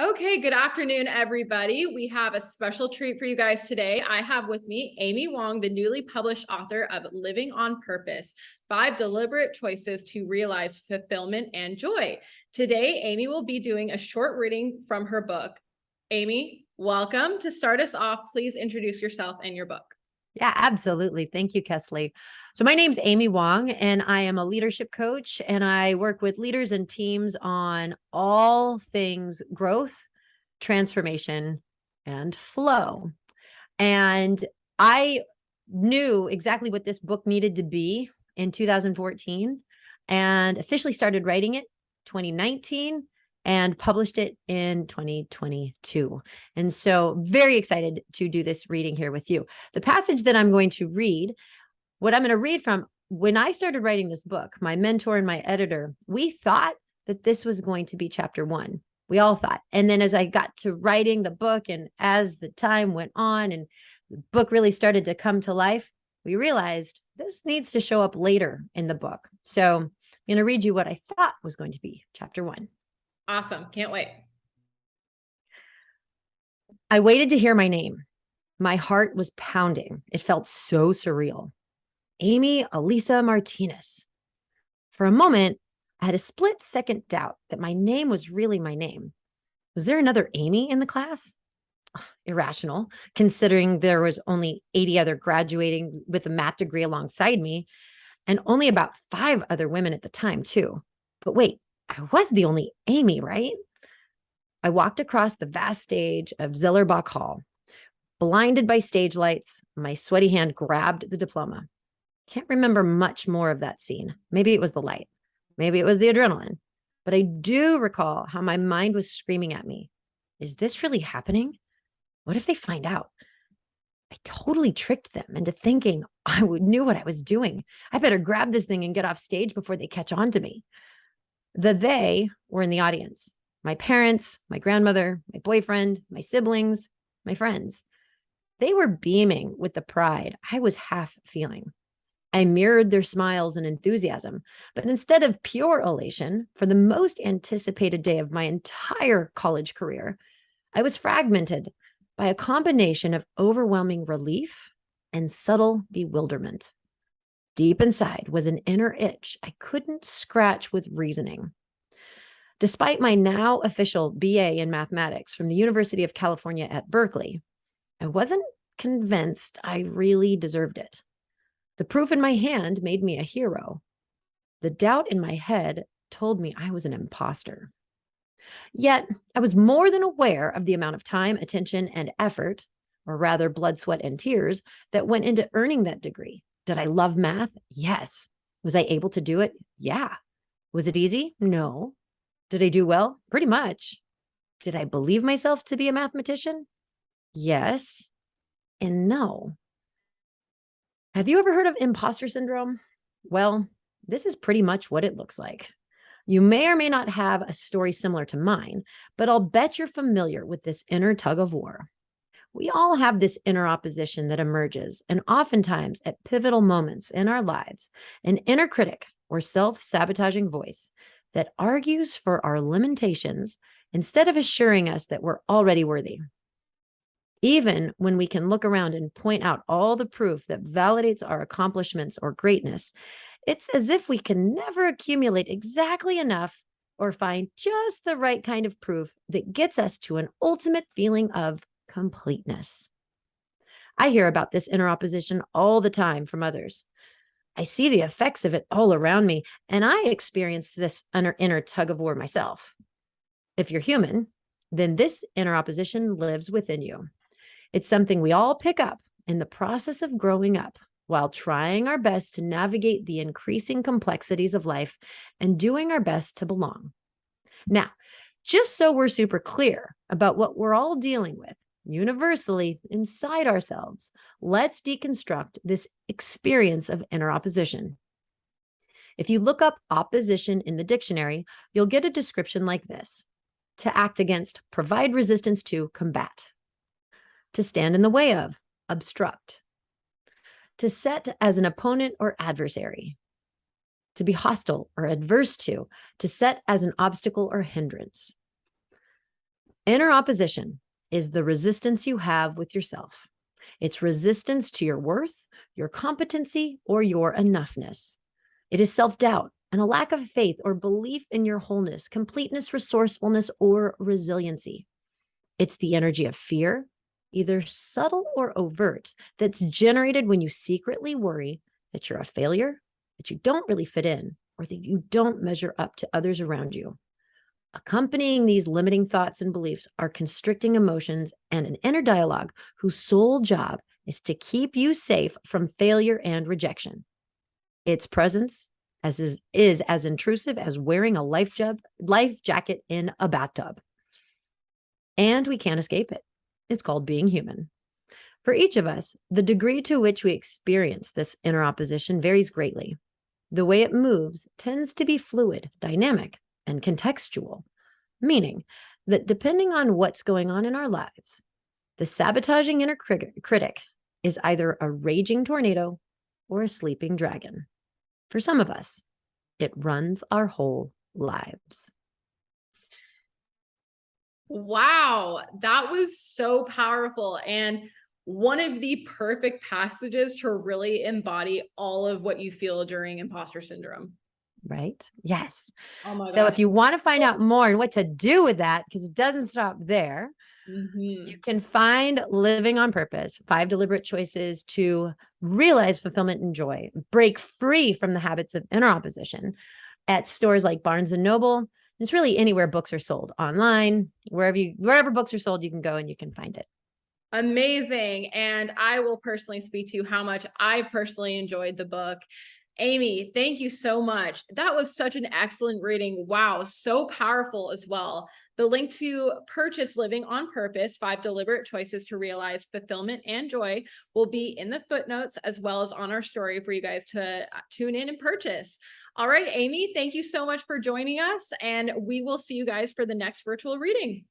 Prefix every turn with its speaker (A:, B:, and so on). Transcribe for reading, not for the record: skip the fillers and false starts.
A: Okay, good afternoon, everybody. We have a special treat for you guys today. I have with me Amy Wong, the newly published author of Living on Purpose, 5 Deliberate Choices to Realize Fulfillment and Joy. Today, Amy will be doing a short reading from her book. Amy, welcome. To start us off, please introduce yourself and your book.
B: Yeah, absolutely. Thank you, Kesley. So my name's Amy Wong, and I am a leadership coach, and I work with leaders and teams on all things growth, transformation, and flow. And I knew exactly what this book needed to be in 2014 and officially started writing it 2019 and published it in 2022. And so very excited to do this reading here with you. The passage that I'm going to read, what I'm going to read from, when I started writing this book, my mentor and my editor, we thought that this was going to be chapter 1. We all thought. And then as I got to writing the book and as the time went on and the book really started to come to life, we realized this needs to show up later in the book. So I'm going to read you what I thought was going to be chapter 1.
A: Awesome. Can't wait.
B: I waited to hear my name. My heart was pounding. It felt so surreal. Amy Elisa Martinez. For a moment, I had a split-second doubt that my name was really my name. Was there another Amy in the class? Irrational, considering there was only 80 other graduating with a math degree alongside me, and only about 5 other women at the time, too. But wait, I was the only Amy, right? I walked across the vast stage of Zellerbach Hall. Blinded by stage lights, my sweaty hand grabbed the diploma. Can't remember much more of that scene. Maybe it was the light. Maybe it was the adrenaline. But I do recall how my mind was screaming at me. Is this really happening? What if they find out? I totally tricked them into thinking I knew what I was doing. I better grab this thing and get off stage before they catch on to me. They were in the audience. My parents, my grandmother, my boyfriend, my siblings, my friends. They were beaming with the pride I was half feeling. I mirrored their smiles and enthusiasm, but instead of pure elation for the most anticipated day of my entire college career, I was fragmented by a combination of overwhelming relief and subtle bewilderment. Deep inside was an inner itch I couldn't scratch with reasoning. Despite my now official BA in mathematics from the University of California at Berkeley, I wasn't convinced I really deserved it. The proof in my hand made me a hero. The doubt in my head told me I was an imposter. Yet, I was more than aware of the amount of time, attention, and effort, or rather blood, sweat, and tears, that went into earning that degree. Did I love math? Yes. Was I able to do it? Yeah. Was it easy? No. Did I do well? Pretty much. Did I believe myself to be a mathematician? Yes and no. Have you ever heard of imposter syndrome? Well, this is pretty much what it looks like. You may or may not have a story similar to mine, but I'll bet you're familiar with this inner tug of war. We all have this inner opposition that emerges, and oftentimes at pivotal moments in our lives, an inner critic or self-sabotaging voice that argues for our limitations instead of assuring us that we're already worthy. Even when we can look around and point out all the proof that validates our accomplishments or greatness, it's as if we can never accumulate exactly enough or find just the right kind of proof that gets us to an ultimate feeling of completeness. I hear about this inner opposition all the time from others. I see the effects of it all around me, and I experience this inner tug of war myself. If you're human, then this inner opposition lives within you. It's something we all pick up in the process of growing up while trying our best to navigate the increasing complexities of life and doing our best to belong. Now, just so we're super clear about what we're all dealing with universally inside ourselves, let's deconstruct this experience of inner opposition. If you look up opposition in the dictionary, you'll get a description like this: to act against, provide resistance to, combat. To stand in the way of, obstruct. To set as an opponent or adversary. To be hostile or adverse to set as an obstacle or hindrance. Inner opposition is the resistance you have with yourself. It's resistance to your worth, your competency, or your enoughness. It is self-doubt and a lack of faith or belief in your wholeness, completeness, resourcefulness, or resiliency. It's the energy of fear, either subtle or overt, that's generated when you secretly worry that you're a failure, that you don't really fit in, or that you don't measure up to others around you. Accompanying these limiting thoughts and beliefs are constricting emotions and an inner dialogue whose sole job is to keep you safe from failure and rejection. Its presence is as intrusive as wearing a life jacket in a bathtub. And we can't escape it. It's called being human. For each of us, the degree to which we experience this inner opposition varies greatly. The way it moves tends to be fluid, dynamic, and contextual, meaning that depending on what's going on in our lives, the sabotaging inner critic is either a raging tornado or a sleeping dragon. For some of us, it runs our whole lives.
A: Wow, that was so powerful. And one of the perfect passages to really embody all of what you feel during imposter syndrome.
B: Right? Yes.
A: Oh my
B: So
A: gosh.
B: if you want to find out more and what to do with that, because it doesn't stop there, you can find Living on Purpose, 5 Deliberate Choices to Realize Fulfillment and Joy, break free from the habits of inner opposition at stores like Barnes and Noble. It's really anywhere books are sold, online, wherever books are sold, you can go and you can find it.
A: Amazing. And I will personally speak to how much I personally enjoyed the book. Amy, thank you so much. That was such an excellent reading. Wow, so powerful as well. The link to purchase Living on Purpose, 5 Deliberate Choices to Realize Fulfillment and Joy will be in the footnotes as well as on our story for you guys to tune in and purchase. All right, Amy, thank you so much for joining us, and we will see you guys for the next virtual reading.